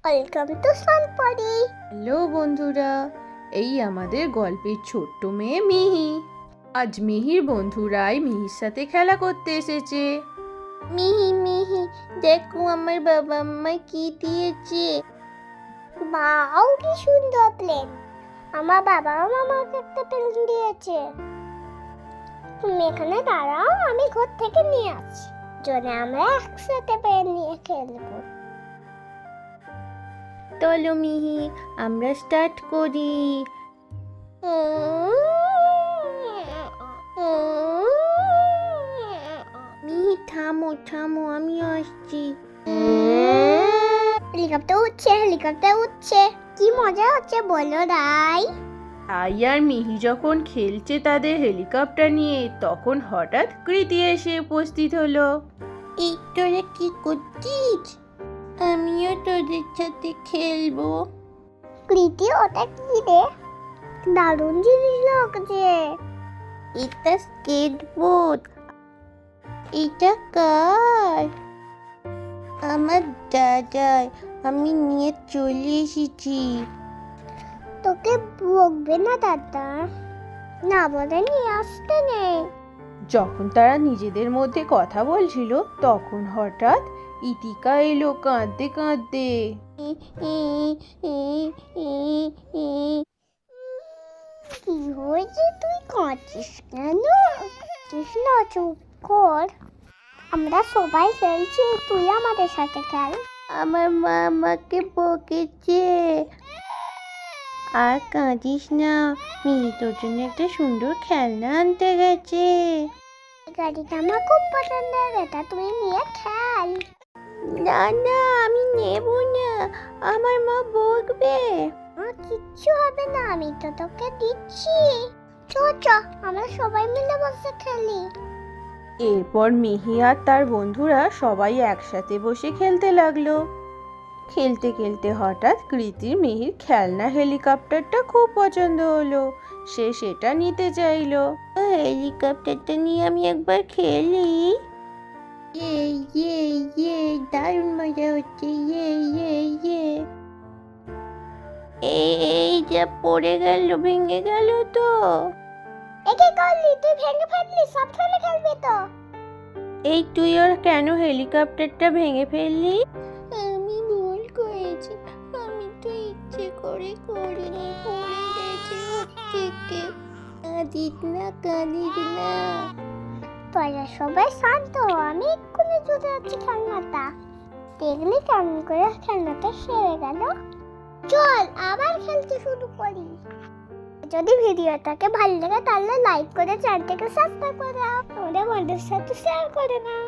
Welcome to সানপরি। Hello বন্ধুরা, এই আমাদের গল্পের ছোট্ট মেয়ে মিহি। আজ মিহির বন্ধুরাই মিহির সাথে খেলা করতে এসেছে। মিহি মিহি, দেখো আমার বাবা আমায় কি দিয়েছে। বাও, কি সুন্দর প্লেন। আমার বাবা আমাকে একটা প্লেন দিয়েছে। তুমি এখানে দাঁড়াও, আমি ঘর থেকে নিয়ে আসছি। জন্য আমরা একসাথে প্লেন নিয়ে খেলবো। চলো মিহি, আমরা স্টার্ট করি। মিহি থামো থামো, আমি আসছি। হেলিকপ্টার উঠছে, কি মজা হচ্ছে বলো রাই। তাই আর মিহি যখন খেলছে তাদের হেলিকপ্টার নিয়ে, তখন হঠাৎ কৃতি এসে উপস্থিত হলো। এই তোরা কি করছিস? আমিও তোদের সাথে খেলবো। কৃতি, ওটা কি রে? দারুণ জিনিস লাগছে। এটা স্কেটবোর্ড। এটা কার? আমার দাদাই, আমি নিয়ে চলে এসেছি। তোকে বকবে না দাদা? না বলে নিয়ে আসতে নেই। যখন তারা নিজেদের মধ্যে কথা বলছিল, তখন হঠাৎ ইতিকা এলো কাঁদতে কাঁদতে। কি হয়েছে, তুই কাঁদছিস কেন? কৃষ্ণ, চুপ কর। আমরা সবাই খেলছি, তুই আমাদের সাথে খেল। আমার মা আমাকে বকেছে। আর কাঁদিস না, মিহি তোর জন্য একটা সুন্দর খেলনা আনতে গেছে। গাড়িটা আমার খুব পছন্দের, এটা তুই নিয়ে খেল। না না, আমি নেব না, আমার মা বকবে। কিচ্ছু হবে না, আমি তো তোকে দিচ্ছি। চ চ, আমরা সবাই মিলে বসে খেলি। এরপর মিহি আর তার বন্ধুরা সবাই একসাথে বসে খেলতে লাগলো। খেলতে খেলতে হঠাৎ কৃতির মিহির খেলনা হেলিকপ্টারটা খুব পছন্দ হলো। সে সেটা নিতে চাইলো। হেলিকপ্টারটা নিয়ে আমি একবার খেলি। ইয়ে ইয়ে ইয়ে, দারুণ মজা হচ্ছে। ইয়ে ইয়ে ইয়ে। এই যা পড়ে গেল, ভেঙে গেল তো। একে করলি, তুই ভেঙে ফেললি, সব খেলে খেলবি তো। এই তুই ওর কেন হেলিকপ্টারটা ভেঙে ফেললি? আমি ভুল করেছি, আমি তো ইচ্ছে করে করিনি, পড়ে গেছে ওর থেকে। কাঁদিস না কাঁদিস না। তোরা সবাই শান্ত হ, আমি এক্ষুনি চলে যাচ্ছি খেলনাটা। দেখলি কেমন করে খেলনাটা সেরে গেল। চল আবার খেলতে শুরু করি। যদি ভিডিওটাকে ভালো লাগে তাহলে লাইক করে চ্যানেলটাকে সাবস্ক্রাইব করে দাও। আমাদের বন্ধুদের সাথে শেয়ার করে নাও।